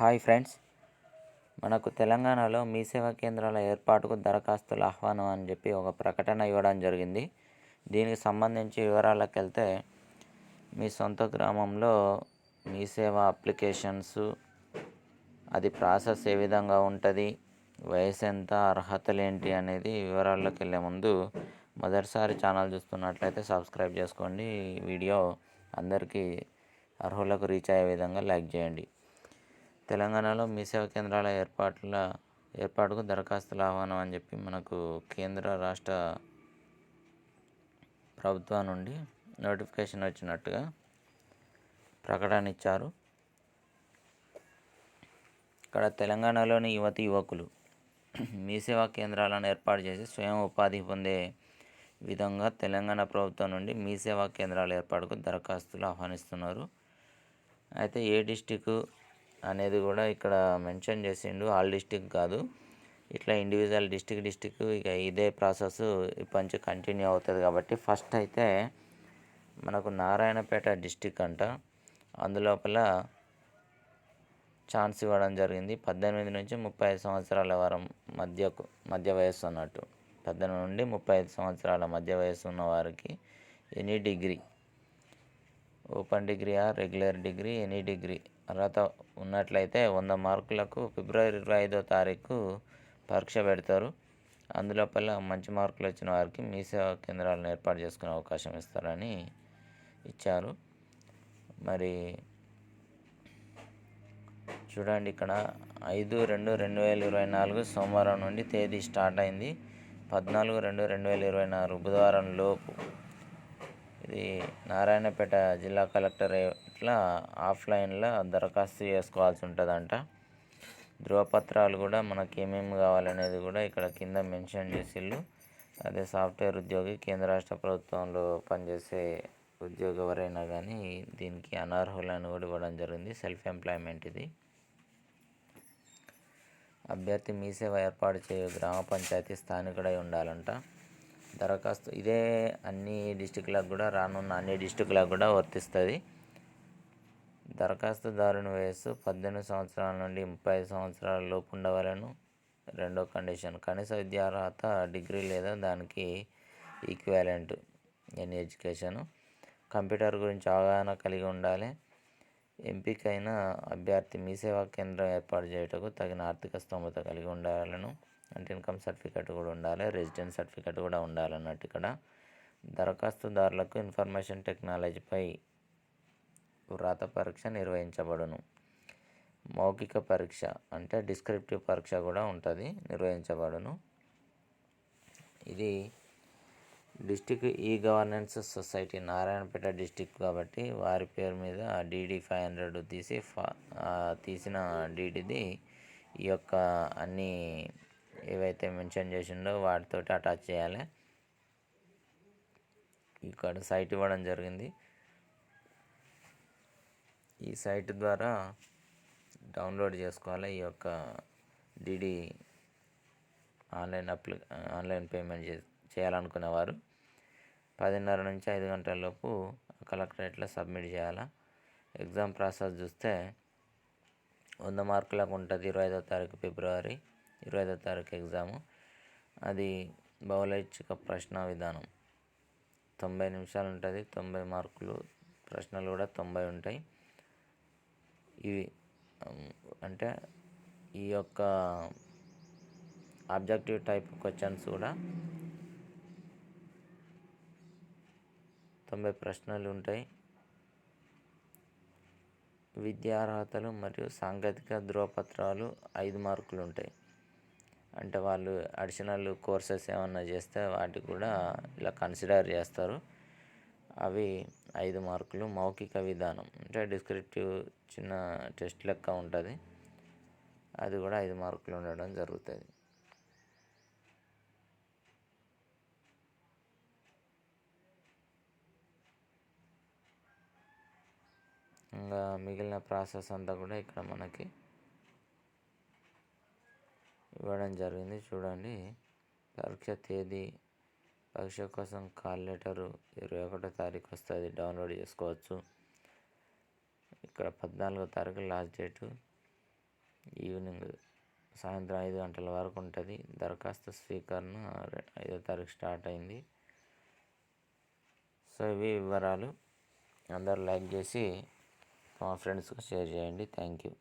Hi friends, మనకు తెలంగాణలో మీ సేవా కేంద్రాల ఏర్పాటుకు దరఖాస్తుల ఆహ్వానం అని చెప్పి ఒక ప్రకటన ఇవ్వడం జరిగింది. దీనికి సంబంధించి వివరాలకు వెళ్తే, మీ సొంత గ్రామంలో మీ సేవా అప్లికేషన్స్, అది ప్రాసెస్ ఏ విధంగా ఉంటుంది, వయసు ఎంత, అర్హతలు ఏంటి అనేది వివరాల్లోకి వెళ్ళే ముందు మొదటిసారి ఛానల్ చూస్తున్నట్లయితే సబ్స్క్రైబ్ చేసుకోండి. ఈ వీడియో అందరికీ అర్హులకు రీచ్ అయ్యే విధంగా లైక్ చేయండి. తెలంగాణలో మీ సేవా కేంద్రాల ఏర్పాటుకు దరఖాస్తుల ఆహ్వానం అని చెప్పి మనకు కేంద్ర రాష్ట్ర ప్రభుత్వం నుండి నోటిఫికేషన్ వచ్చినట్టుగా ప్రకటన ఇచ్చారు. ఇక్కడ తెలంగాణలోని యువకులు మీ సేవా కేంద్రాలను ఏర్పాటు చేసి స్వయం ఉపాధి పొందే విధంగా తెలంగాణ ప్రభుత్వం నుండి మీ సేవా కేంద్రాల ఏర్పాటుకు దరఖాస్తులు ఆహ్వానిస్తున్నారు. అయితే ఏ డిస్టిక్ అనేది కూడా ఇక్కడ మెన్షన్ చేసిండు. ఆల్ డిస్టిక్ కాదు, ఇట్లా ఇండివిజువల్ డిస్టిక్ ఇక ఇదే ప్రాసెస్ ఇప్పటి నుంచి కంటిన్యూ అవుతుంది. కాబట్టి ఫస్ట్ అయితే మనకు నారాయణపేట డిస్టిక్ అంట, అందులోపల ఛాన్స్ ఇవ్వడం జరిగింది. 18 నుంచి 35 సంవత్సరాల మధ్య వయస్సు అన్నట్టు. 18 నుండి 35 సంవత్సరాల మధ్య వయస్సు ఉన్న వారికి any degree, open degree or regular degree, any degree అర్హత ఉన్నట్లయితే 100 మార్కులకు ఫిబ్రవరి 25వ తారీఖు పరీక్ష పెడతారు. అందులోపల మంచి మార్కులు వచ్చిన వారికి మీ సేవా కేంద్రాలను ఏర్పాటు చేసుకునే అవకాశం ఇస్తారని ఇచ్చారు. మరి చూడండి, ఇక్కడ 5/2/2024 సోమవారం నుండి తేదీ స్టార్ట్ అయింది. 14/2/2024 బుధవారం లోపు ఇది నారాయణపేట జిల్లా కలెక్టర్ ఇట్లా ఆఫ్లైన్లో దరఖాస్తు చేసుకోవాల్సి ఉంటుందంట. ధృవపత్రాలు కూడా మనకి ఏమేమి కావాలనేది కూడా ఇక్కడ కింద మెన్షన్ చేసిళ్ళు. అదే సాఫ్ట్వేర్ ఉద్యోగి, కేంద్ర రాష్ట్ర ప్రభుత్వంలో పనిచేసే ఉద్యోగి ఎవరైనా కానీ దీనికి అనర్హులను కూడా ఇవ్వడం జరిగింది. సెల్ఫ్ ఎంప్లాయ్మెంట్ ఇది. అభ్యర్థి మీ సేవ ఏర్పాటు చేయు గ్రామ పంచాయతీ స్థానికుడై ఉండాలంట. దరఖాస్తు ఇదే అన్ని డిస్టిక్లకు కూడా, రానున్న అన్ని డిస్టిక్లకు కూడా వర్తిస్తుంది. దరఖాస్తుదారుని వయస్సు 18 సంవత్సరాల నుండి 35 సంవత్సరాల లోపు ఉండవలను. రెండో కండిషన్, కనీస విద్యార్హత డిగ్రీ లేదా దానికి ఈక్వాలెంట్ ఎనీ ఎడ్యుకేషను. కంప్యూటర్ గురించి అవగాహన కలిగి ఉండాలి. ఎంపికైన అభ్యర్థి మీ సేవా కేంద్రం ఏర్పాటు చేయుటకు తగిన ఆర్థిక స్తోమత కలిగి ఉండాలను. అంటే ఇన్కమ్ సర్టిఫికేట్ కూడా ఉండాలి, రెసిడెన్స్ సర్టిఫికేట్ కూడా ఉండాలన్నట్టు. ఇక్కడ దరఖాస్తుదారులకు ఇన్ఫర్మేషన్ టెక్నాలజీపై వ్రాత పరీక్ష నిర్వహించబడును. మౌఖిక పరీక్ష అంటే డిస్క్రిప్టివ్ పరీక్ష కూడా ఉంటుంది, నిర్వహించబడును. ఇది district e governance society Narayanpet district కాబట్టి వారి పేరు మీద DD 500 తీసిన డీడీది ఈ యొక్క అన్నీ ఏవైతే మెన్షన్ చేసిండో వాటితోటి అటాచ్ చేయాలి. ఇక్కడ సైట్ ఇవ్వడం జరిగింది. ఈ సైట్ ద్వారా డౌన్లోడ్ చేసుకోవాలి. ఈ యొక్క DD ఆన్లైన్ పేమెంట్ చేయాలనుకునేవారు 10:30 నుంచి 5 గంటల లోపు కలెక్టరేట్లో సబ్మిట్ చేయాలా. ఎగ్జామ్ ప్రాసెస్ చూస్తే 100 మార్కులకు ఉంటుంది. 25వ తారీఖు ఫిబ్రవరి 25వ తారీఖు ఎగ్జాము. అది బహుళైచ్ఛిక ప్రశ్న విధానం. 90 నిమిషాలు ఉంటుంది. 90 మార్కులు. ప్రశ్నలు కూడా 90 ఉంటాయి. ఇవి అంటే ఈ యొక్క ఆబ్జెక్టివ్ టైప్ క్వశ్చన్స్ కూడా 90 ప్రశ్నలు ఉంటాయి. విద్యార్హతలు మరియు సాంకేతిక ధృవపత్రాలు 5 మార్కులు ఉంటాయి. అంటే వాళ్ళు అడిషనల్ కోర్సెస్ ఏమన్నా చేస్తే వాటికి కూడా ఇలా కన్సిడర్ చేస్తారు. అవి 5 మార్కులు. మౌఖిక విధానం అంటే డిస్క్రిప్టివ్ చిన్న టెస్ట్ లెక్క ఉంటుంది, అది కూడా 5 మార్కులు ఉండడం జరుగుతుంది. ఇంకా మిగిలిన ప్రాసెస్ అంతా కూడా ఇక్కడ మనకి ఇవ్వడం జరిగింది. చూడండి, పరీక్ష తేదీ, పరీక్ష కోసం కాల్ లెటరు 21వ తారీఖు వస్తుంది, డౌన్లోడ్ చేసుకోవచ్చు. ఇక్కడ 14వ తారీఖు లాస్ట్ డేటు. ఈవినింగ్ సాయంత్రం 5 గంటల వరకు ఉంటుంది. దరఖాస్తు స్వీకరణ 5వ తారీఖు స్టార్ట్ అయింది. సో ఇవి వివరాలు. అందరూ లైక్ చేసి మా ఫ్రెండ్స్కి షేర్ చేయండి. Thank you.